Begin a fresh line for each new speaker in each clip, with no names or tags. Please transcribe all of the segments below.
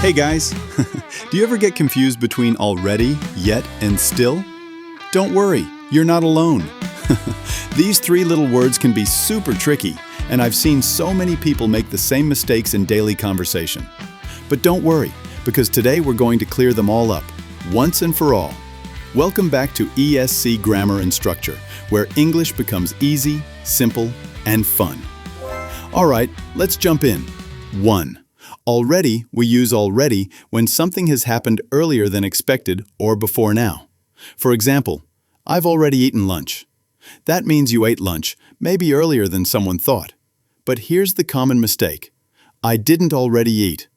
Hey guys, do you ever get confused between already, yet, and still? Don't worry, you're not alone. These three little words can be super tricky, and I've seen so many people make the same mistakes in daily conversation. But don't worry, because today we're going to clear them all up, once and for all. Welcome back to ESC Grammar and Structure, where English becomes easy, simple, and fun. All right, let's jump in. 1. Already, we use already when something has happened earlier than expected or before now. For example, I've already eaten lunch. That means you ate lunch, maybe earlier than someone thought. But here's the common mistake. I didn't already eat.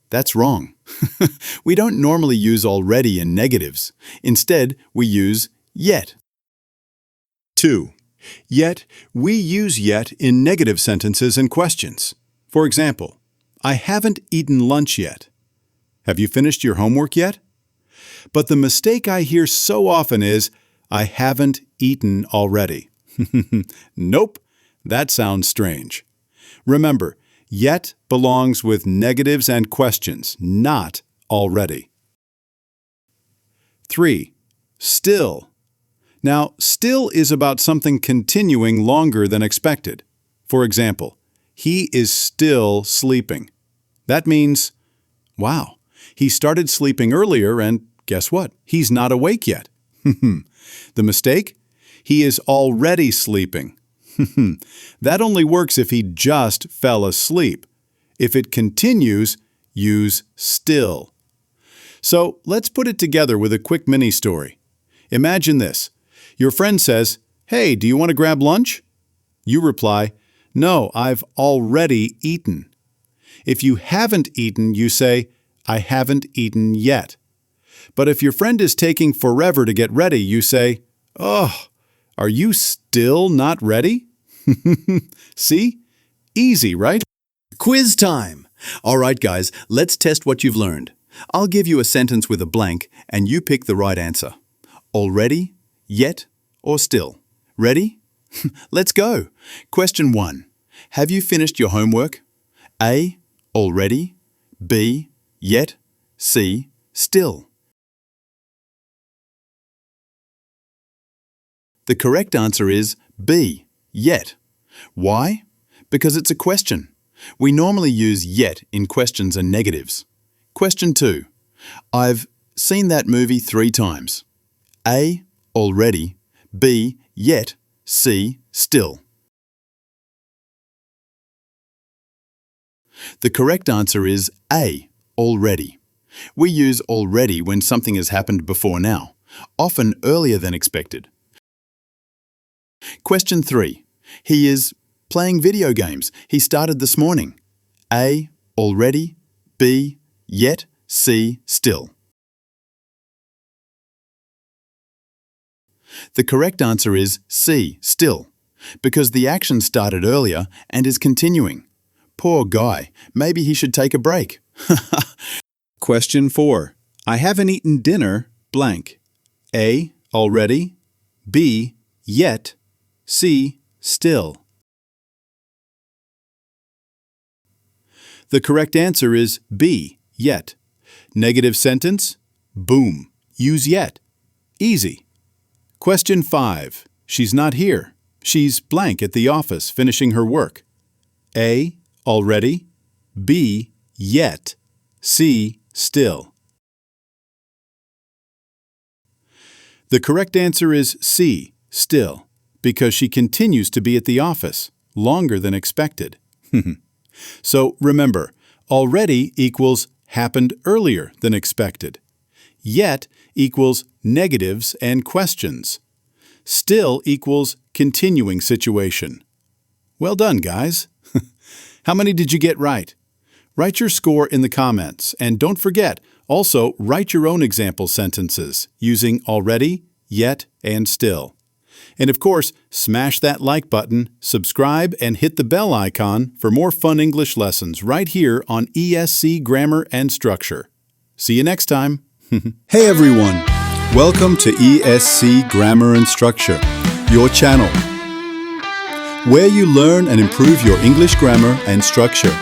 That's wrong. We don't normally use already in negatives. Instead, we use yet. 2. Yet, we use yet in negative sentences and questions. For example, I haven't eaten lunch yet. Have you finished your homework yet? But the mistake I hear so often is, I haven't eaten already. Nope, that sounds strange. Remember, yet belongs with negatives and questions, not already. 3. Still. Now, still is about something continuing longer than expected. For example, he is still sleeping. That means, wow, he started sleeping earlier and guess what? He's not awake yet. The mistake? He is already sleeping. That only works if he just fell asleep. If it continues, use still. So let's put it together with a quick mini story. Imagine this. Your friend says, "Hey, do you want to grab lunch?" You reply, "No, I've already eaten." If you haven't eaten, you say, "I haven't eaten yet." But if your friend is taking forever to get ready, you say, "Oh, are you still not ready?" See? Easy, right? Quiz time! All right, guys, let's test what you've learned. I'll give you a sentence with a blank, and you pick the right answer. Already, yet, or still. Ready? Let's go. Question 1. Have you finished your homework? A. Already. B. Yet. C. Still. The correct answer is B. Yet. Why? Because it's a question. We normally use yet in questions and negatives. Question 2. I've seen that movie 3 times. A. Already. B. Yet. C. Still. The correct answer is A. Already. We use already when something has happened before now, often earlier than expected. Question 3. He is playing video games. He started this morning. A. Already. B. Yet. C. Still. The correct answer is C. Still, because the action started earlier and is continuing. Poor guy. Maybe he should take a break. Question 4. I haven't eaten dinner, blank. A. Already. B. Yet. C. Still. The correct answer is B. Yet. Negative sentence? Boom. Use yet. Easy. Question 5. She's not here. She's blank at the office finishing her work. A. Already. B. Yet. C. Still. The correct answer is C. Still, because she continues to be at the office longer than expected. So remember, already equals happened earlier than expected. Yet equals negatives and questions. Still equals continuing situation. Well done, guys. How many did you get right? Write your score in the comments, and don't forget, also write your own example sentences using already, yet, and still. And of course, smash that like button, subscribe, and hit the bell icon for more fun English lessons right here on ESC Grammar and Structure. See you next time. Hey everyone! Welcome to ESC Grammar and Structure, your channel, where you learn and improve your English grammar and structure.